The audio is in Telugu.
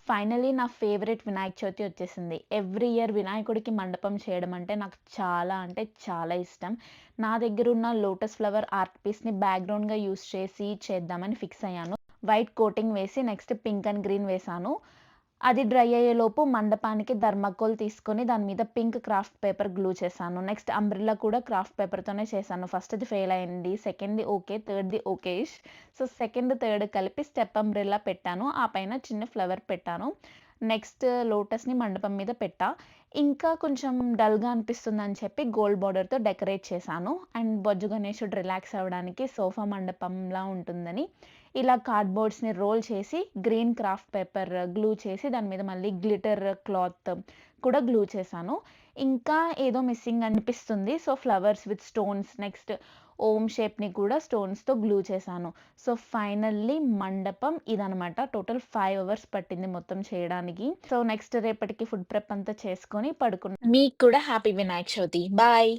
ఫైనల్లీ నా ఫేవరెట్ వినాయక చవితి వచ్చేసింది. ఎవ్రీ ఇయర్ వినాయకుడికి మండపం చేయడం అంటే నాకు చాలా అంటే చాలా ఇష్టం. నా దగ్గరున్న లోటస్ ఫ్లవర్ ఆర్ట్ పీస్‌ని బ్యాక్‌గ్రౌండ్‌గా యూజ్ చేసి చేద్దామని ఫిక్స్ అయ్యాను. వైట్ కోటింగ్ వేసి నెక్స్ట్ పింక్ అండ్ గ్రీన్ వేశాను. అది డ్రై అయ్యేలోపు మండపానికి థర్మాకోల్ తీసుకొని దాని మీద పింక్ క్రాఫ్ట్ పేపర్ గ్లూ చేశాను. నెక్స్ట్ అంబ్రెల్లా కూడా క్రాఫ్ట్ పేపర్‌తోనే చేశాను. ఫస్ట్‌ది ఫెయిల్ అయింది. సెకండ్‌ది ఓకే. థర్డ్‌ది ఓకేయిష్. సో, సెకండ్, థర్డ్ కలిపి స్టెప్ అంబ్రెల్లా పెట్టాను. ఆ పైన చిన్న ఫ్లవర్ పెట్టాను. నెక్స్ట్ లోటస్‌ని మండపం మీద పెట్టా. ఇంకా కొంచెం డల్‌గా అనిపిస్తుందని చెప్పి గోల్డ్ బోర్డర్‌తో డెకరేట్ చేశాను. అండ్ బొజ్జు గణేశుడు రిలాక్స్ అవ్వడానికి సోఫా మండపంలా ఉంటుందని ఇలా కార్డ్‌బోర్డ్స్‌ని రోల్ చేసి గ్రీన్ క్రాఫ్ట్ పేపర్ గ్లూ చేసి దాని మీద మళ్ళీ గ్లిటర్ క్లాత్ కూడా గ్లూ చేశాను. ఇంకా ఏదో మిస్సింగ్ అనిపిస్తుంది. So, flowers with stones next Om షేప్‌ని కూడా స్టోన్స్‌తో గ్లూ చేశాను. సో, ఫైనల్లీ మండపం ఇదనమాట. టోటల్ 5 అవర్స్ పట్టింది మొత్తం చేయడానికి. సో, నెక్స్ట్ రేపటికి ఫుడ్ ప్రెప్ అంతా చేసుకొని పడుకున్నా. మీకు కూడా హ్యాపీ వినాయక చవితి. బాయ్.